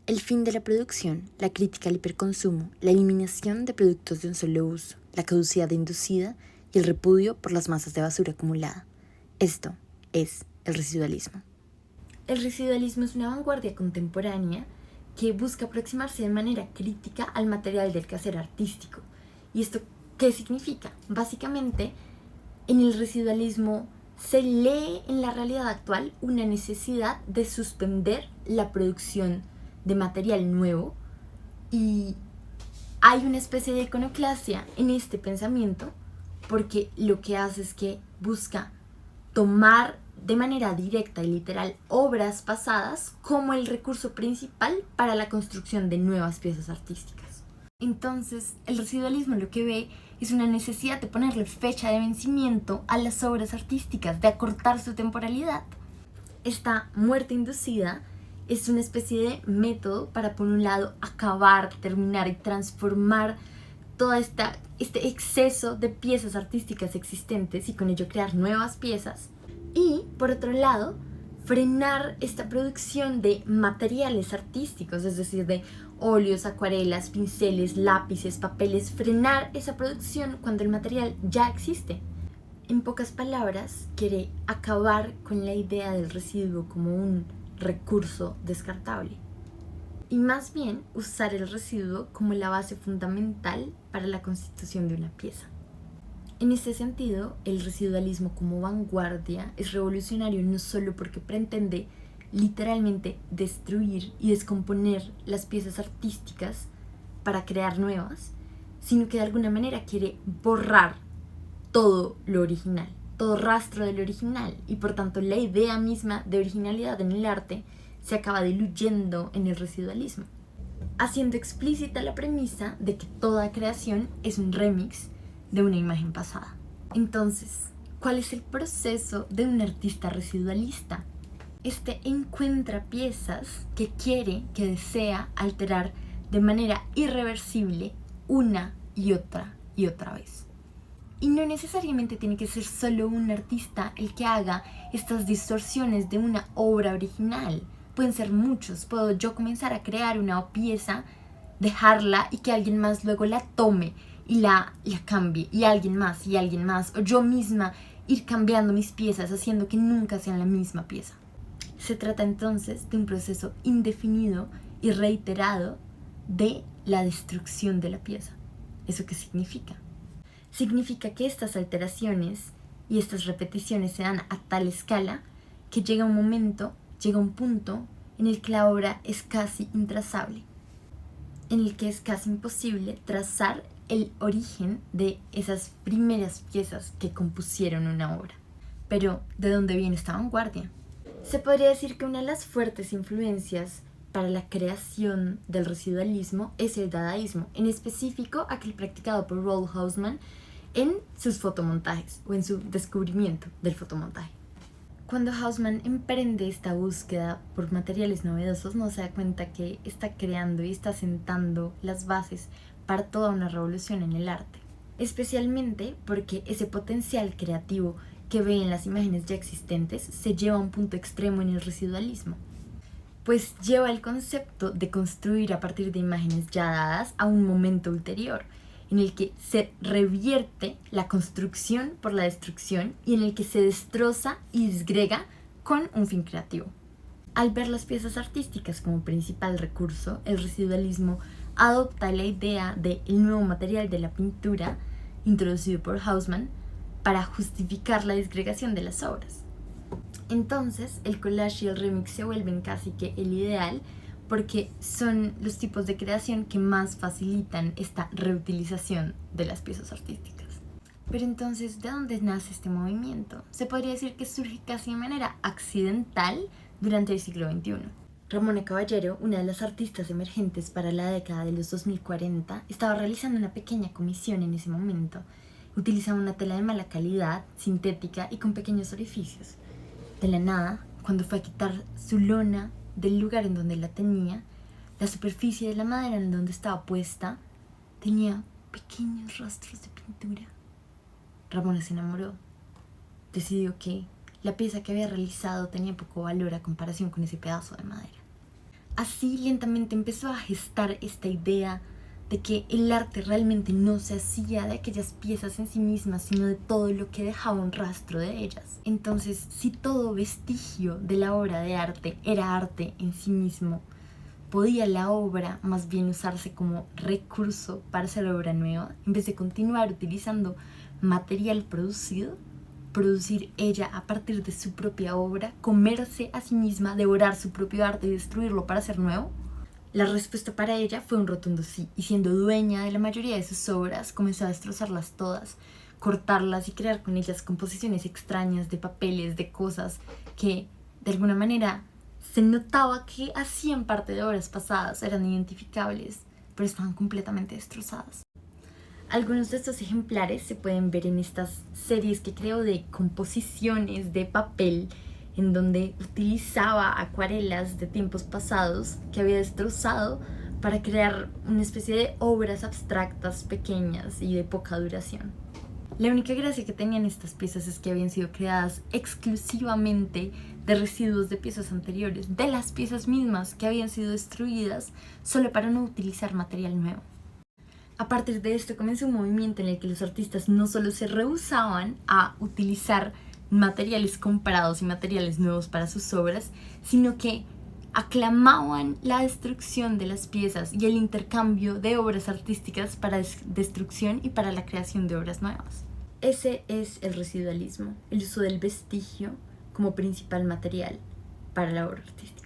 El fin de la producción, la crítica al hiperconsumo, la eliminación de productos de un solo uso, la caducidad inducida y el repudio por las masas de basura acumulada. Esto es el residualismo. El residualismo es una vanguardia contemporánea que busca aproximarse de manera crítica al material del quehacer artístico. ¿Y esto qué significa? Básicamente, en el residualismo se lee en la realidad actual una necesidad de suspender la producción de material nuevo y hay una especie de iconoclasia en este pensamiento porque lo que hace es que busca tomar de manera directa y literal obras pasadas como el recurso principal para la construcción de nuevas piezas artísticas. Entonces, el residualismo lo que ve es una necesidad de ponerle fecha de vencimiento a las obras artísticas, de acortar su temporalidad. Esta muerte inducida es una especie de método para, por un lado, acabar, terminar y transformar todo este exceso de piezas artísticas existentes y con ello crear nuevas piezas. Y, por otro lado, frenar esta producción de materiales artísticos, es decir, de óleos, acuarelas, pinceles, lápices, papeles, frenar esa producción cuando el material ya existe. En pocas palabras, quiere acabar con la idea del residuo como un recurso descartable y más bien usar el residuo como la base fundamental para la constitución de una pieza. En este sentido, el residualismo como vanguardia es revolucionario no solo porque pretende literalmente destruir y descomponer las piezas artísticas para crear nuevas, sino que de alguna manera quiere borrar todo lo original, todo rastro del original, y por tanto la idea misma de originalidad en el arte se acaba diluyendo en el residualismo, haciendo explícita la premisa de que toda creación es un remix de una imagen pasada. Entonces, ¿cuál es el proceso de un artista residualista? Este encuentra piezas que quiere, que desea alterar de manera irreversible una y otra vez. Y no necesariamente tiene que ser solo un artista el que haga estas distorsiones de una obra original. Pueden ser muchos. Puedo yo comenzar a crear una pieza, dejarla y que alguien más luego la tome y la cambie, y alguien más, o yo misma ir cambiando mis piezas, haciendo que nunca sean la misma pieza. Se trata entonces de un proceso indefinido y reiterado de la destrucción de la pieza. ¿Eso qué significa? Significa que estas alteraciones y estas repeticiones se dan a tal escala que llega un punto en el que la obra es casi intrazable, en el que es casi imposible trazar el origen de esas primeras piezas que compusieron una obra. Pero, ¿de dónde viene esta vanguardia? Se podría decir que una de las fuertes influencias para la creación del residualismo es el dadaísmo, en específico aquel practicado por Roald Housman en sus fotomontajes o en su descubrimiento del fotomontaje. Cuando Housman emprende esta búsqueda por materiales novedosos, no se da cuenta que está creando y está sentando las bases para toda una revolución en el arte, especialmente porque ese potencial creativo que ve en las imágenes ya existentes se lleva a un punto extremo en el residualismo, pues lleva el concepto de construir a partir de imágenes ya dadas a un momento ulterior, en el que se revierte la construcción por la destrucción y en el que se destroza y disgrega con un fin creativo. Al ver las piezas artísticas como principal recurso, el residualismo adopta la idea del nuevo material de la pintura introducido por Housman para justificar la disgregación de las obras. Entonces, el collage y el remix se vuelven casi que el ideal porque son los tipos de creación que más facilitan esta reutilización de las piezas artísticas. Pero entonces, ¿de dónde nace este movimiento? Se podría decir que surge casi de manera accidental durante el siglo XXI. Ramona Caballero, una de las artistas emergentes para la década de los 2040, estaba realizando una pequeña comisión en ese momento. Utilizaba una tela de mala calidad, sintética y con pequeños orificios. De la nada, cuando fue a quitar su lona del lugar en donde la tenía, la superficie de la madera en donde estaba puesta tenía pequeños rastros de pintura. Ramona se enamoró. Decidió que la pieza que había realizado tenía poco valor a comparación con ese pedazo de madera. Así lentamente empezó a gestar esta idea de que el arte realmente no se hacía de aquellas piezas en sí mismas, sino de todo lo que dejaba un rastro de ellas. Entonces, si todo vestigio de la obra de arte era arte en sí mismo, podía la obra más bien usarse como recurso para hacer obra nueva, en vez de continuar utilizando material producido, producir ella a partir de su propia obra, comerse a sí misma, devorar su propio arte y destruirlo para hacer nuevo. La respuesta para ella fue un rotundo sí, y siendo dueña de la mayoría de sus obras, comenzó a destrozarlas todas, cortarlas y crear con ellas composiciones extrañas de papeles, de cosas que de alguna manera se notaba que hacían parte de obras pasadas, eran identificables, pero estaban completamente destrozadas. Algunos de estos ejemplares se pueden ver en estas series que creo de composiciones de papel, en donde utilizaba acuarelas de tiempos pasados que había destrozado para crear una especie de obras abstractas pequeñas y de poca duración. La única gracia que tenían estas piezas es que habían sido creadas exclusivamente de residuos de piezas anteriores, de las piezas mismas que habían sido destruidas solo para no utilizar material nuevo. A partir de esto comenzó un movimiento en el que los artistas no solo se rehusaban a utilizar materiales comparados y materiales nuevos para sus obras, sino que aclamaban la destrucción de las piezas y el intercambio de obras artísticas para destrucción y para la creación de obras nuevas. Ese es el residualismo, el uso del vestigio como principal material para la obra artística.